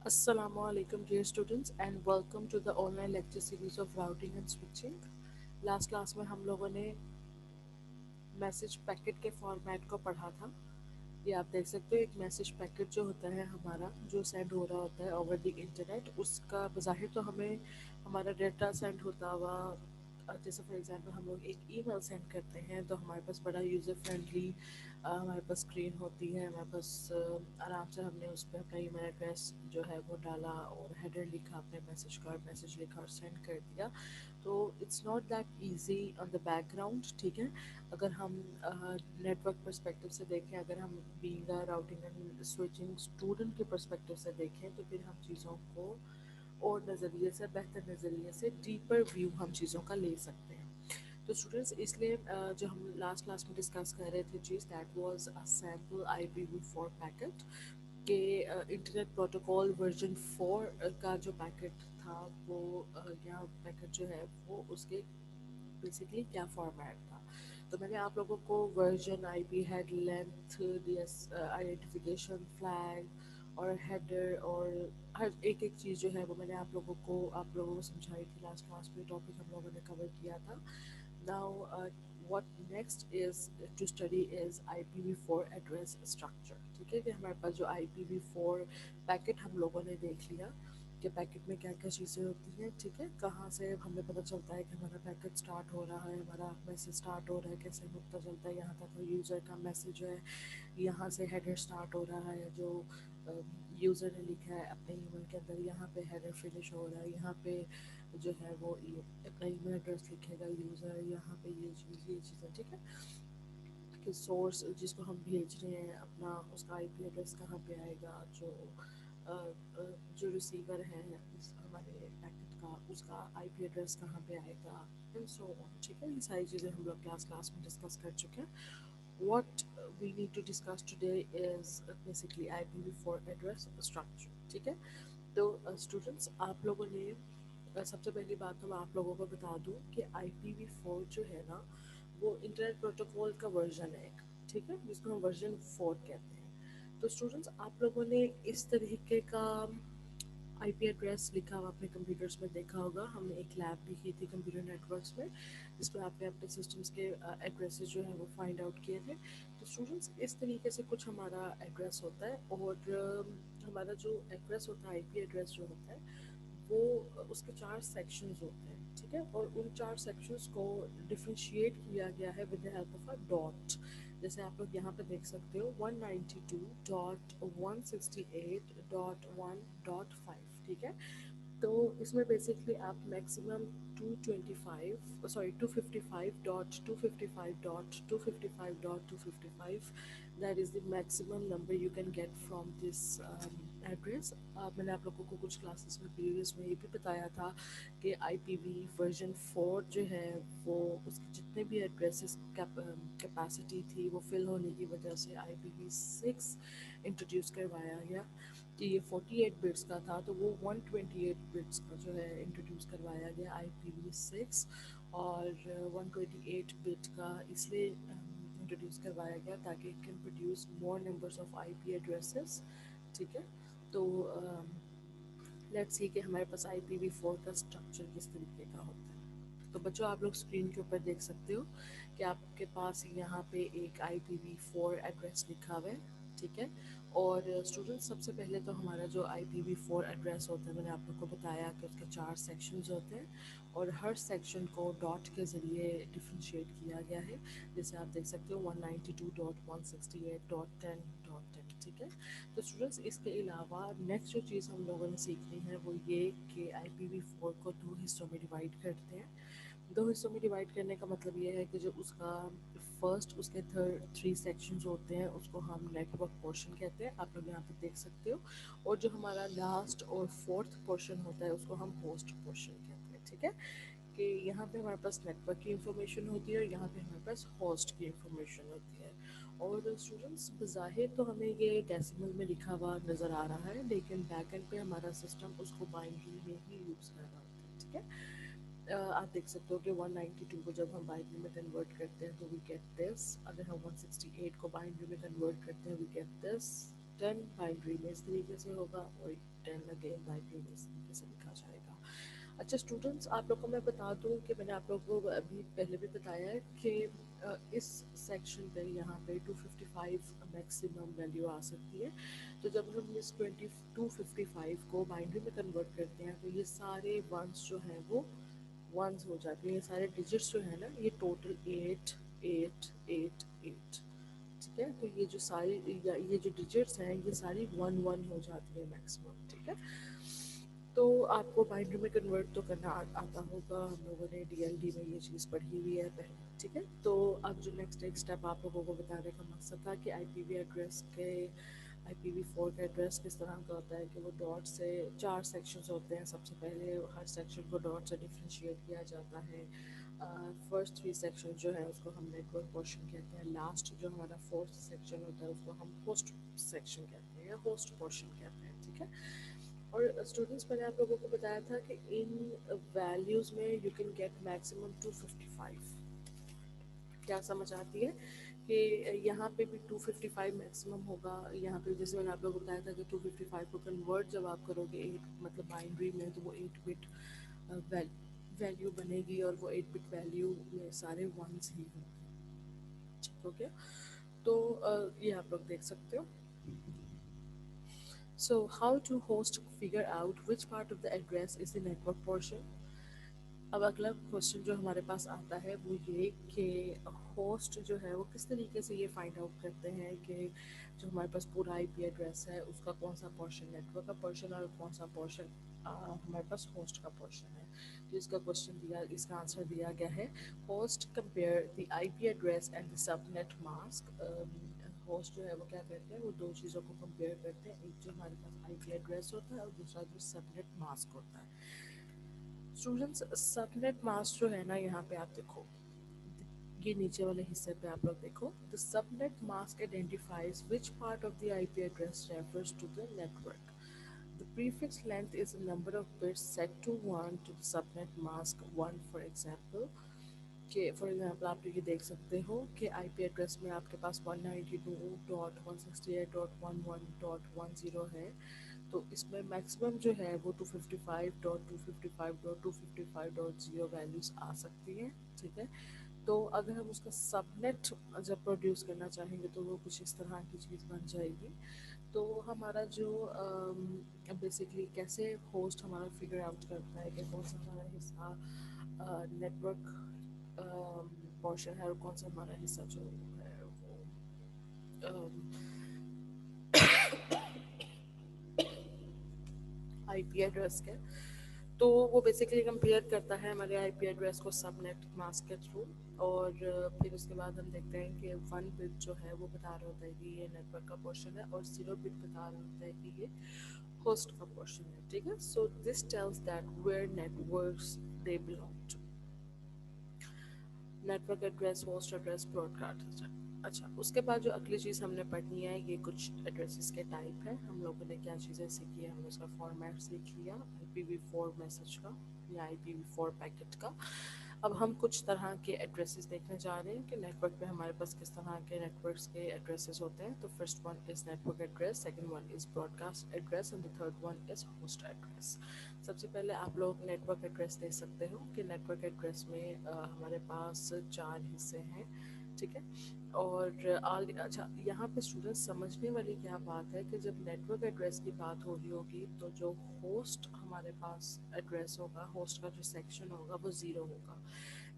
Assalamu alaikum dear students and welcome to the online lecture series of routing and switching. Last class में हम लोगों ने message packet के format को पढ़ा था। ये आप देख सकते हो, एक मैसेज पैकेट जो होता है हमारा, जो सेंड हो रहा होता है ओवर द इंटरनेट, उसका बज़ाहिर तो हमें हमारा डेटा सेंड होता हुआ, जैसे फॉर एग्जांपल हम लोग एक ईमेल सेंड करते हैं तो हमारे पास बड़ा यूज़र फ्रेंडली हमारे पास स्क्रीन होती है, हमारे पास आराम से हमने उस पर अपना ईमेल एड्रेस जो है वो डाला और हेडर लिखा अपने मैसेज का, और मैसेज लिखा और सेंड कर दिया। तो it's not that easy on the background, ठीक है। अगर हम नेटवर्क पर्सपेक्टिव से देखें, अगर हम being a routing and switching student के पर्सपेक्टिव से देखें, तो फिर हम चीज़ों को और नज़रिए से, बेहतर नज़रिए से, डीपर व्यू हम चीज़ों का ले सकते हैं। तो स्टूडेंट्स, इसलिए जो हम लास्ट क्लास में डिस्कस कर रहे थे चीज़, that was a sample IPv4 packet के इंटरनेट प्रोटोकॉल वर्जन 4 का जो पैकेट था वो, या पैकेट जो है वो उसके बेसिकली क्या फॉर्मेट था। तो मैंने आप लोगों को version, IP head length, DS identification flag और हेडर और हर एक एक चीज़ जो है वो मैंने आप लोगों को समझाई थी लास्ट क्लास में। टॉपिक हम लोगों ने कवर किया था। Now what next is to study is IPv4 address structure, ठीक है। कि हमारे पास जो IPv4 पैकेट हम लोगों ने देख लिया कि पैकेट में क्या क्या चीज़ें होती हैं, ठीक है। कहाँ से हमें पता चलता है कि हमारा पैकेट स्टार्ट हो रहा है, हमारा मैसेज स्टार्ट हो रहा है, कैसे हमें पता चलता है यहाँ तक यूज़र का मैसेज है, यहाँ से हेडर स्टार्ट हो रहा है, जो यूज़र ने लिखा है अपने ईमेल के अंदर, यहाँ पे हेडर फिनिश हो रहा है, यहाँ पे जो है वो अपना ईमेल एड्रेस लिखेगा यूज़र, यहाँ पे ये चीज़ें, ठीक है। कि सोर्स जिसको हम भेज रहे हैं अपना, उसका IP एड्रेस कहाँ पे आएगा, जो रिसीवर है हमारे पैकेट का, उसका IP एड्रेस कहाँ पे आएगा, एंड सो ऑन, ठीक है। ये सारी चीज़ें हम लोग क्लास क्लास में डिस्कस कर चुके हैं। what we need to discuss today is basically IPv4 address structure, ठीक है। तो स्टूडेंट्स, आप लोगों ने सबसे पहली बात तो मैं आप लोगों को बता दूं कि IPv4 जो है ना, वो इंटरनेट प्रोटोकॉल का वर्जन है एक, ठीक है, जिसको हम वर्जन 4 कहते हैं। तो स्टूडेंट्स, आप लोगों ने इस तरीके का IP एड्रेस लिखा हुआ अपने कंप्यूटर्स में देखा होगा। हमने एक लैब भी की थी कंप्यूटर नेटवर्क्स में, जिसमें आपने अपने सिस्टम्स के एड्रेसेस जो है वो फाइंड आउट किए थे। तो स्टूडेंट्स, इस तरीके से कुछ हमारा एड्रेस होता है, और हमारा जो एड्रेस होता है, IP एड्रेस जो होता है वो, उसके 4 सेक्शंस होते हैं, ठीक है। और उन 4 सेक्शंस को डिफ्रेंशिएट किया गया है with the help of a dot. जैसे आप लोग यहाँ पे देख सकते हो 192.168.1.5, ठीक है। तो इसमें बेसिकली आप maximum 255.255.255.255 that is the maximum number you can get from this address. मैंने आप लोगों को कुछ क्लासेस में प्रीवियस में ये भी बताया था कि IPv वर्जन 4 जो है वो, उसके जितने भी एड्रेसेस कैपेसिटी थी वो फिल होने की वजह से IPv6 इंट्रोड्यूस करवाया गया। कि ये 48 बिट्स का था तो वो 128 बिट्स का जो है इंट्रोड्यूस करवाया गया IPv6, और 128 बिट का इसलिए इंट्रोड्यूस करवाया गया ताकि it can produce more numbers of IP addresses, ठीक है। तो लेट्स सी कि हमारे पास IPv4 का स्ट्रक्चर किस तरीके का होता है। तो बच्चों, आप लोग स्क्रीन के ऊपर देख सकते हो कि आपके पास यहाँ पे एक IPv4 एड्रेस लिखा हुआ है, ठीक है। और स्टूडेंट्स, सबसे पहले तो हमारा जो IPv4 एड्रेस होता है, मैंने आप लोग को बताया कि उसके 4 सेक्शंस होते हैं, और हर सेक्शन को डॉट के ज़रिए डिफ्रेंशिएट किया गया है। जैसे आप देख सकते हो 192.168.10.10, ठीक है। तो स्टूडेंट्स, इसके अलावा नेक्स्ट जो चीज़ हम लोगों ने सीखनी है वो ये कि IPv4 को 2 हिस्सों में डिवाइड करते हैं। 2 हिस्सों में डिवाइड करने का मतलब ये है कि जो उसका फर्स्ट, उसके थर्ड 3 सेक्शंस होते हैं उसको हम नेटवर्क पोर्शन कहते हैं, आप लोग यहाँ पे देख सकते हो। और जो हमारा लास्ट और फोर्थ पोर्शन होता है उसको हम होस्ट पोर्शन कहते हैं, ठीक है। कि यहाँ पे हमारे पास नेटवर्क की इंफॉर्मेशन होती है और यहाँ पे हमारे पास होस्ट की इंफॉर्मेशन होती है। और स्टूडेंट्स, बज़ाहिर तो हमें ये डेसिमल में लिखा हुआ नज़र आ रहा है, लेकिन बैक एंड पे हमारा सिस्टम उसको बाइनरी में ही यूज़ कर रहा होता है, ठीक है। आप देख सकते हो कि 192 को जब हम बाइनरी में कन्वर्ट करते हैं तो वी गेट दिस, अगर हम 168 को बाइनरी में कन्वर्ट करते हैं वी गेट दिस, 10 बाइनरी में इस तरीके से होगा और 10 अगेन बाइनरी में इस तरीके से लिखा जाएगा। अच्छा स्टूडेंट्स, आप लोगों को मैं बता दूं कि मैंने आप लोगों को अभी पहले भी बताया है कि इस सेक्शन पे यहाँ पे 255 मैक्सिमम वैल्यू आ सकती है। तो जब हम इस 255 को बाइनरी में कन्वर्ट करते हैं तो ये सारे वंस जो हैं वो वंस हो जाते हैं, ये सारे डिजिट्स जो है ना ये टोटल 8 8 8 8, ठीक है। तो ये जो सारी ये जो डिजिट्स हैं ये सारी 1 1 हो जाती है मैक्सिमम, ठीक है। तो आपको बाइनरी में कन्वर्ट तो करना आता होगा, हम लोगों ने डीएलडी में ये चीज़ पढ़ी हुई है पहले, ठीक है। तो अब जो नेक्स्ट एक स्टेप आप लोगों को बताने का मकसद था कि आईपीवी एड्रेस के IPv4 का एड्रेस किस तरह का होता है कि वो डॉट से 4 सेक्शंस होते हैं। सबसे पहले हर सेक्शन को डॉट से डिफ्रेंशिएट किया जाता है। फर्स्ट 3 सेक्शन जो है उसको हम नेटवर्क पोर्शन कहते हैं, लास्ट जो हमारा फोर्थ सेक्शन होता है उसको हम होस्ट सेक्शन कहते हैं या होस्ट पोर्शन कहते हैं, ठीक है। और स्टूडेंट्स, मैंने आप लोगों को बताया था कि इन वैल्यूज़ में यू कैन गेट मैक्सिमम 255। क्या समझ आती है कि यहाँ पे भी 255 मैक्सिमम होगा। यहाँ पे जैसे मैंने आप लोगों को बताया था कि 255 को कन्वर्ट जब आप करोगे 8 मतलब बाइनरी में तो वो 8 बिट वैल्यू बनेगी और वो 8 बिट वैल्यू में सारे वंस ही होंगे, ठीक हो गया। तो ये आप लोग देख सकते हो। So how to host figure out which part of the address is the network portion? अब अगला क्वेश्चन जो हमारे पास आता है वो ये कि होस्ट जो है वो किस तरीके से ये फाइंड आउट करते हैं कि जो हमारे पास पूरा आईपी एड्रेस है उसका कौन सा पोर्शन नेटवर्क का पोर्शन और कौन सा पोर्शन हमारे पास होस्ट का पोर्शन है। तो इसका क्वेश्चन दिया, इसका आंसर दिया गया है host compare the IP address and the subnet mask. Host जो है वो क्या करते हैं, वो दो चीज़ों को कंपेयर करते हैं, एक जो हमारे पास आईपी एड्रेस होता है और दूसरा जो सबनेट मास्क होता है। स्टूडेंट्स, सबनेट मास्क जो है ना यहाँ पे आप देखो, ये नीचे वाले हिस्से पे आप लोग देखो, the subnet mask identifies which part of the IP address refers to the network. The prefix length is a number of bits set to 1 to the subnet mask 1, for example। कि फॉर एग्जांपल आप ये देख सकते हो कि IP address में आपके पास 192.168.11.10 है, तो इसमें मैक्सिमम जो है वो 255.255.255.0 वैल्यूज़ आ सकती हैं, ठीक है। तो अगर हम उसका सबनेट जब प्रोड्यूस करना चाहेंगे तो वो कुछ इस तरह की चीज़ बन जाएगी। तो हमारा जो बेसिकली कैसे होस्ट हमारा फिगर आउट करता है कि कौन सा हमारा हिस्सा नेटवर्क पोर्शन है और कौन सा हमारा हिस्सा जो है वो आईपी एड्रेस के। तो वो बेसिकली कंपेयर करता है हमारे आईपी एड्रेस को सबनेट मास्क के थ्रू, और फिर उसके बाद हम देखते हैं कि 1 बिट जो है वो बता रहा होता है कि ये नेटवर्क का पोर्शन है और 0 बिट बता रहा होता है कि ये होस्ट का पोर्शन है, ठीक है। So this tells that where networks they belong to. Network address, host address, broadcast. अच्छा, उसके बाद जो अगली चीज़ हमने पढ़नी है ये कुछ एड्रेसेस के टाइप है। हम लोगों ने क्या चीज़ें सीखी है, हमने उसका फॉर्मेट सीख लिया IPv4 मैसेज का या IPv4 पैकेट का। अब हम कुछ तरह के एड्रेसेस देखने जा रहे हैं कि नेटवर्क पे हमारे पास किस तरह के नेटवर्क्स के एड्रेसेस होते हैं। तो first one is network address, second one is broadcast address and the third one is host address. सबसे पहले आप लोग नेटवर्क एड्रेस दे सकते हो कि नेटवर्क एड्रेस में हमारे पास 4 हिस्से हैं, ठीक है। और अच्छा, यहाँ पे स्टूडेंट्स समझने वाली क्या बात है कि जब नेटवर्क एड्रेस की बात हो रही होगी तो जो होस्ट हमारे पास एड्रेस होगा, होस्ट का जो सेक्शन होगा वो 0 होगा।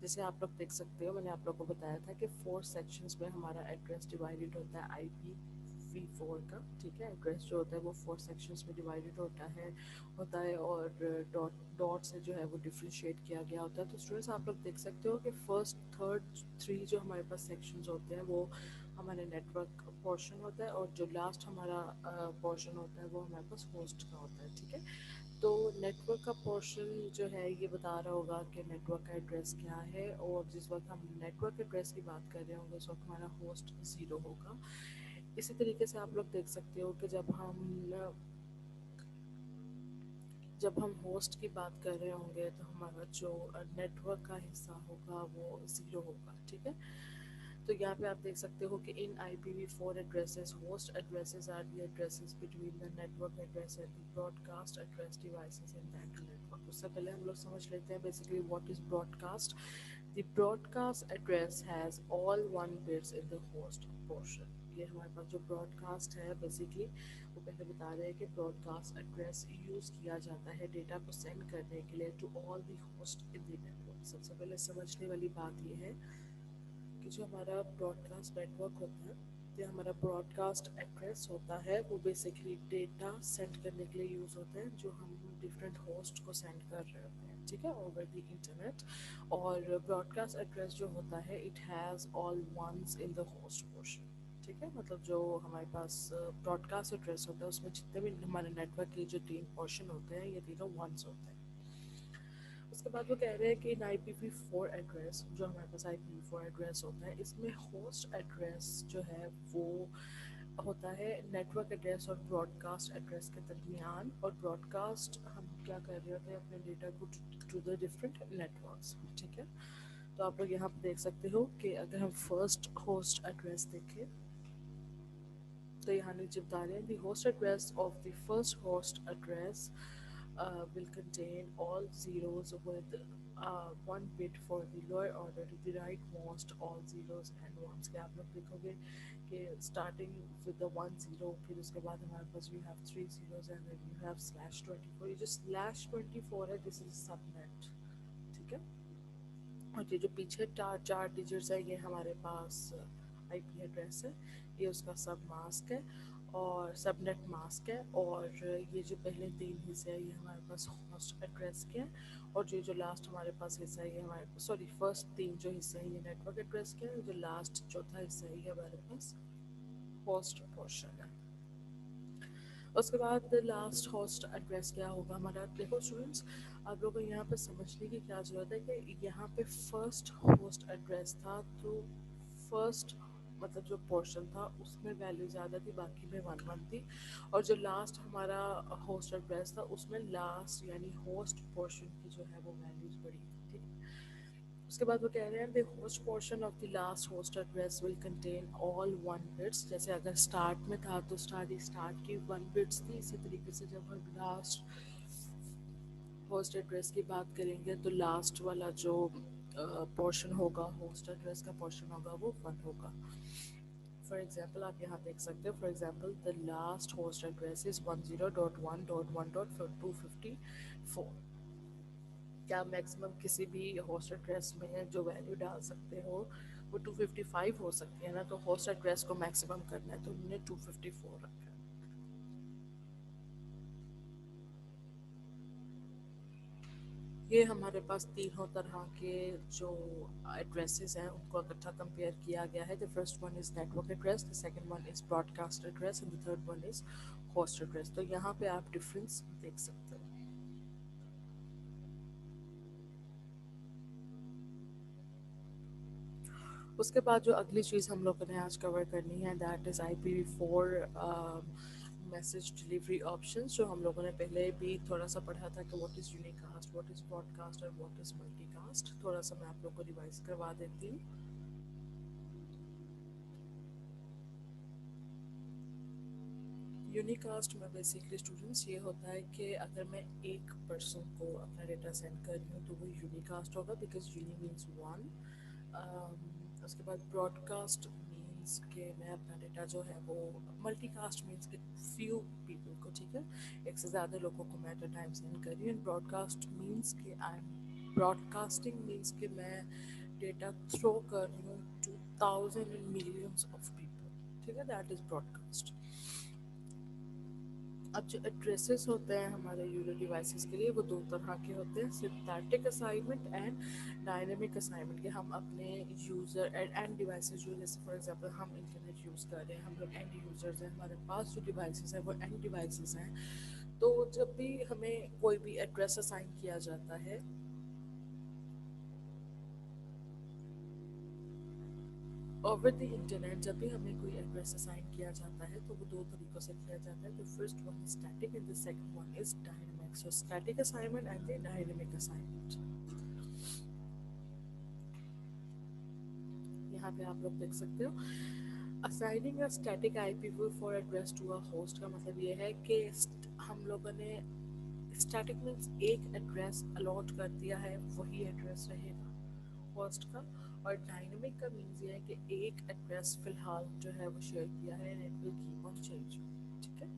जैसे आप लोग देख सकते हो, मैंने आप लोग को बताया था कि 4 सेक्शंस में हमारा एड्रेस डिवाइडेड होता है IPv4 का, ठीक है। एड्रेस जो होता है वो 4 सेक्शंस में डिवाइडेड होता है और डॉट से जो है वो डिफ्रेंशिएट किया गया होता है। तो स्टूडेंट्स आप लोग देख सकते हो कि फर्स्ट थर्ड 3 जो हमारे पास सेक्शंस होते हैं वो हमारे नेटवर्क पोर्शन होता है और जो लास्ट हमारा पोर्शन होता है वो हमारे पास होस्ट का होता है, ठीक है। तो नेटवर्क का पोर्शन जो है ये बता रहा होगा कि नेटवर्क का एड्रेस क्या है, और जिस वक्त हम नेटवर्क एड्रेस की बात कर रहे होंगे उस वक्त हमारा होस्ट 0 होगा। इसी तरीके से आप लोग देख सकते हो कि जब हम होस्ट की बात कर रहे होंगे तो हमारा जो नेटवर्क का हिस्सा होगा वो 0 होगा, ठीक है। तो यहाँ पे आप देख सकते हो कि इन IPv4 addresses host addresses are the addresses between the network address and the broadcast address devices in that network. उससे पहले हम लोग समझ लेते हैं basically what is broadcast. The broadcast address has all one bits in the host portion. ये हमारे पास जो ब्रॉडकास्ट है बेसिकली वो पहले बता रहे हैं कि ब्रॉडकास्ट एड्रेस यूज़ किया जाता है डेटा को सेंड करने के लिए to all the host in the network. सबसे पहले समझने वाली बात ये है कि जो हमारा ब्रॉडकास्ट नेटवर्क होता है या हमारा ब्रॉडकास्ट एड्रेस होता है वो बेसिकली डेटा सेंड करने के लिए यूज़ होता है जो हम डिफरेंट होस्ट को सेंड कर रहे होते हैं, ठीक है, ओवर द इंटरनेट। और ब्रॉडकास्ट एड्रेस जो होता है it has all ones in the host portion, ठीक है। मतलब जो हमारे पास ब्रॉडकास्ट एड्रेस होता है उसमें जितने भी हमारे नेटवर्क के जो तीन पोर्शन होते हैं ये तीनों वंस होते हैं। उसके बाद वो कह रहे हैं कि इन IPv4 एड्रेस जो हमारे पास IPv4 एड्रेस होता है इसमें होस्ट एड्रेस जो है वो होता है नेटवर्क एड्रेस और ब्रॉडकास्ट एड्रेस के दरमियान। और ब्रॉडकास्ट हम क्या कर रहे होते हैं अपने डेटा को टू द डिफरेंट नेटवर्क्स, ठीक है। तो आप लोग यहाँ पे देख सकते हो कि अगर हम फर्स्ट होस्ट एड्रेस देखें तो यहाँ नीचे बता रहे हैं the host address of the first host address will contain all zeros with one bit for the lower order to the right most all zeros and ones। के आप लोग देखोगे कि starting with the 10 फिर उसके बाद हमारे पास you have 3 zeros and then you have /24। ये जो /24 है this is subnet, ठीक है। और ये जो पीछे चार चार डिजिट्स है ये हमारे पास IP एड्रेस है, ये उसका सब मास्क है और सबनेट मास्क है। और ये जो पहले तीन हिस्से हैं ये हमारे पास होस्ट एड्रेस के हैं और जो लास्ट हमारे पास हिस्सा है ये हमारे सॉरी फर्स्ट तीन जो हिस्से हैं ये नेटवर्क एड्रेस के हैं, जो लास्ट चौथा हिस्सा है ये हमारे पास होस्ट पोर्शन है। उसके बाद लास्ट होस्ट एड्रेस क्या होगा हमारा। देखो स्टूडेंट्स आप लोगों को यहाँ पे समझने की क्या ज़रूरत है कि यहाँ पे फर्स्ट होस्ट एड्रेस था तो फर्स्ट मतलब जो पोर्शन था उसमें वैल्यू ज़्यादा थी बाकी में 1 1 थी। और जो लास्ट हमारा होस्ट एड्रेस था उसमें लास्ट यानी होस्ट पोर्शन की जो है वो वैल्यूज़ बड़ी थी, ठीक है। उसके बाद वो कह रहे हैं the host portion of the last host address will contain all one bits. जैसे अगर स्टार्ट में था तो स्टार्ट की 1 बिट्स थी, इसी तरीके से जब हम लास्ट होस्ट एड्रेस की बात करेंगे तो लास्ट वाला जो पोर्शन होगा होस्ट एड्रेस का पोर्शन होगा वो 1 होगा। फॉर एग्जाम्पल आप यहाँ देख सकते हो, for example the last host address is 10.1.1.254। क्या मैक्सिमम किसी भी होस्ट एड्रेस में जो वैल्यू डाल सकते हो वो 255 हो सकती है ना, तो होस्ट एड्रेस को मैक्सिमम करना है तो उन्होंने 254 रखा है। ये हमारे पास तीनों तरह के जो एड्रेसेस हैं उनको इकट्ठा कंपेयर किया गया है। The first one is network address, the second one is broadcast address and the third one is host address. तो यहाँ पे आप डिफरेंस देख सकते हो। उसके बाद जो अगली चीज़ हम लोगों ने आज कवर करनी है that is IPv4 message delivery options, जो हम लोगों ने पहले भी थोड़ा सा पढ़ा था कि what is unicast, what is broadcast और व्हाट इज़ मल्टीकास्ट। थोड़ा सा मैं आप लोग को रिवाइज करवा देती हूँ। यूनिकास्ट में बेसिकली स्टूडेंट्स ये होता है कि अगर मैं एक पर्सन को अपना डेटा सेंड कर रही हूँ तो वो यूनिकास्ट होगा बिकॉज यूनी मीन्स वन। उसके बाद ब्रॉडकास्ट मीन्स कि मैं अपना डेटा जो है वो, मल्टीकास्ट मीन्स कि फ्यू पीपल को, ठीक है, एक से ज़्यादा लोगों को मैं एट अ टाइम सेंड कर रही हूँ। ब्रॉडकास्ट मीन्स कि आई एम ब्रॉडकास्टिंग मीन्स कि मैं डेटा थ्रो कर रही हूँ two thousand and millions of people, ठीक है, दैट इज़ ब्रॉडकास्ट। अब जो एड्रेसेस होते हैं हमारे यूजर डिवाइसेस के लिए वो दो तरह के होते हैं, synthetic assignment and dynamic assignment. के हम अपने यूज़र एंड डिवाइसेस जो, जैसे फॉर एग्जांपल हम इंटरनेट यूज़ कर रहे हैं, हम लोग एंड यूज़र्स हैं, हमारे पास जो डिवाइसेस हैं वो एंड डिवाइसेस हैं। तो जब भी हमें कोई भी एड्रेस असाइन किया जाता है ओवर द इंटरनेट, जब भी हमें कोई एड्रेस असाइन किया जाता है तो वो दो तरीक़ों से किया जाता है। The first one is static and the second one is dynamic. So static assignment and the dynamic assignment. यहाँ पे आप लोग देख सकते हो assigning a static IPv four address to a host का मतलब ये है कि हम लोगों ने स्टैटिक मीन्स एक एड्रेस अलॉट कर दिया है, वही एड्रेस रहेगा होस्ट का। और डायनेमिक का मीन्स ये है कि एक एड्रेस फिलहाल जो है वो शेयर किया है and it will keep on changing. ठीक है।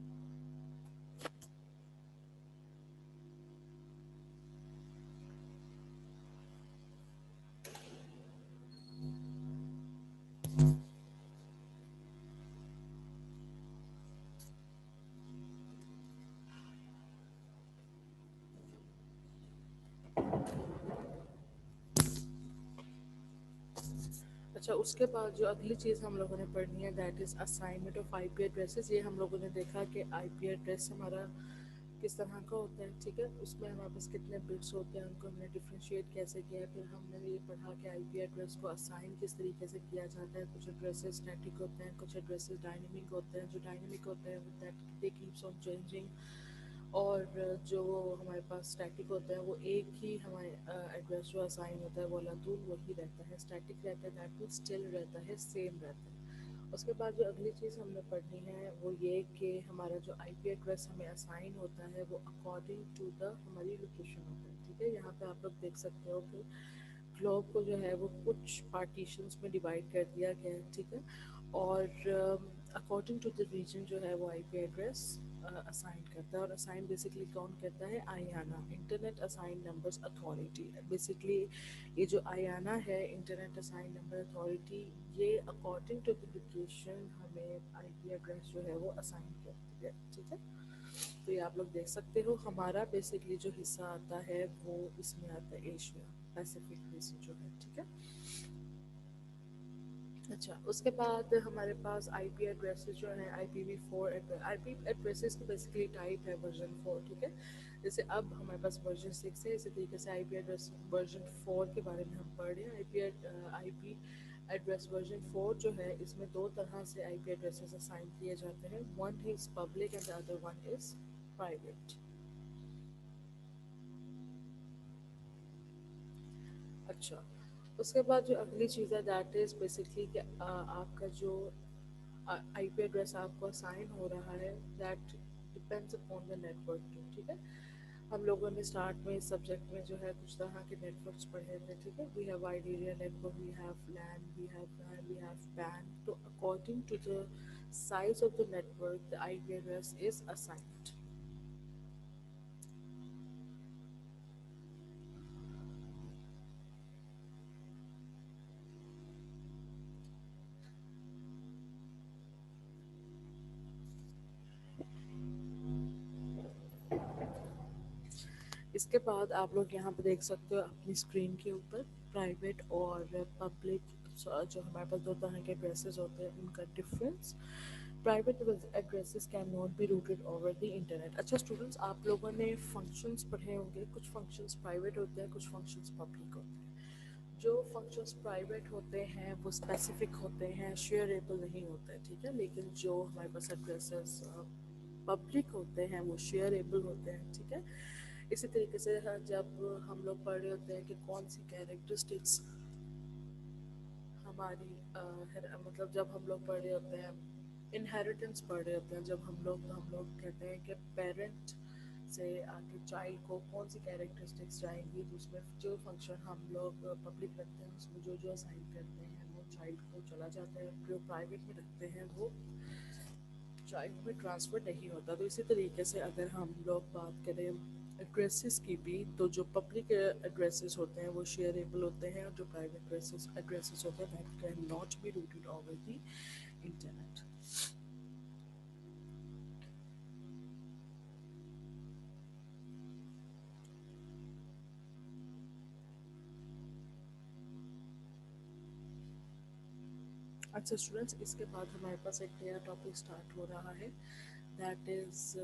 अच्छा, उसके बाद जो अगली चीज़ हम लोगों ने पढ़नी है that is assignment of IP addresses. ये हम लोगों ने देखा कि आईपी एड्रेस हमारा किस तरह का होता है। ठीक है, उसमें हमारे पास कितने बिट्स होते हैं, उनको हमने डिफ्रेंशिएट कैसे किया है। फिर हमने ये पढ़ा कि आईपी एड्रेस को असाइन किस तरीके से किया जाता है। कुछ एड्रेसेस स्टैटिक होते हैं, कुछ एड्रेसेस डायनेमिक होते हैं। जो डायनेमिक होते हैं that they keeps on changing, और जो हमारे पास स्टैटिक होता है वो एक ही हमारे एड्रेस जो असाइन होता है वो लातूर वही रहता है, स्टैटिक रहता है, दैट मीन स्टिल रहता है, सेम रहता है। उसके बाद जो अगली चीज़ हमने पढ़नी है वो ये कि हमारा जो आईपी एड्रेस हमें असाइन होता है वो अकॉर्डिंग टू द हमारी लोकेशन होता है। ठीक है, यहाँ पे आप लोग देख सकते हो कि ग्लोब को जो है वो कुछ पार्टीशंस में डिवाइड कर दिया गया है। ठीक है, और अकॉर्डिंग टू द रीजन जो है वो आईपी एड्रेस असाइन करता है। और असाइन बेसिकली कौन करता है? IANA, internet assign numbers authority. Basically ये जो आईआना है, इंटरनेट असाइन नंबर अथॉरिटी, ये अकॉर्डिंग टू द लोकेशन हमें आईपी एड्रेस जो है वो असाइन करती है। ठीक है, तो ये आप लोग देख सकते हो हमारा बेसिकली जो हिस्सा आता है वो इसमें आता है एशिया पैसिफिक रीजन जो है। ठीक है। अच्छा, उसके बाद हमारे पास आईपी एड्रेसेस जो है IPv4 आईपी एड्रेसेस की बेसिकली टाइप है वर्जन 4। ठीक है, जैसे अब हमारे पास वर्जन 6 है, इसी तरीके से आईपी एड्रेस वर्जन 4 के बारे में हम पढ़ रहे हैं। आईपी एड्रेस वर्जन 4 जो है इसमें दो तरह से आईपी एड्रेसेस असाइन किए जाते हैं, one is public and the other one is private. अच्छा, उसके बाद जो अगली चीज़ है दैट इज़ बेसिकली कि आपका जो आईपी एड्रेस आपको असाइन हो रहा है that depends upon the network too. ठीक है, हम लोगों ने स्टार्ट में इस सब्जेक्ट में जो है कुछ तरह के नेटवर्क्स पढ़े थे। ठीक है, we have wide area network, we have LAN, we have WAN. तो according to the size of the network the IP address is assigned. इसके बाद आप लोग यहाँ पे देख सकते हो अपनी स्क्रीन के ऊपर प्राइवेट और पब्लिक जो हमारे पास दो तरह के एड्रेसेस होते हैं उनका difference. Private addresses can not be rooted over the internet. अच्छा स्टूडेंट्स, आप लोगों ने फंक्शंस पढ़े होंगे, कुछ फंक्शंस प्राइवेट होते हैं, कुछ फंक्शंस पब्लिक होते हैं। जो फंक्शंस प्राइवेट होते हैं वो स्पेसिफिक होते हैं, शेयरेबल नहीं होते हैं। ठीक है, लेकिन जो हमारे पास एड्रेसेस पब्लिक होते हैं वो शेयरेबल होते हैं। ठीक है, इसी तरीके से जब हम लोग पढ़ रहे होते हैं कि कौन सी कैरेक्टरिस्टिक्स हमारी मतलब जब हम लोग पढ़ रहे होते हैं इनहेरिटेंस पढ़ रहे होते हैं, जब हम लोग कहते हैं कि पेरेंट से आगे चाइल्ड को कौन सी कैरेक्टरिस्टिक्स जाएंगी, तो उसमें जो फंक्शन हम लोग पब्लिक रखते हैं उसमें जो जो असाइन करते हैं वो चाइल्ड को चला जाता है, जो प्राइवेट में रखते हैं वो चाइल्ड में ट्रांसफ़र नहीं होता। तो इसी तरीके से अगर हम लोग बात करें एड्रेसेस की भी, तो जो पब्लिक एड्रेसेस होते हैं वो शेयरेबल होते हैं, और जो प्राइवेट एड्रेसेस होते हैं that can not be rooted over the internet. अच्छा स्टूडेंट्स, इसके बाद हमारे पास एक नया टॉपिक स्टार्ट हो रहा है दैट इज़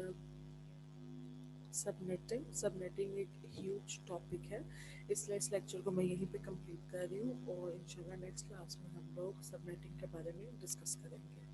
सबनेटिंग एक ह्यूज टॉपिक है, इसलिए इस लेक्चर को मैं यहीं पे कंप्लीट कर रही हूँ, और इंशाल्लाह नेक्स्ट क्लास में हम लोग सबनेटिंग के बारे में डिस्कस करेंगे।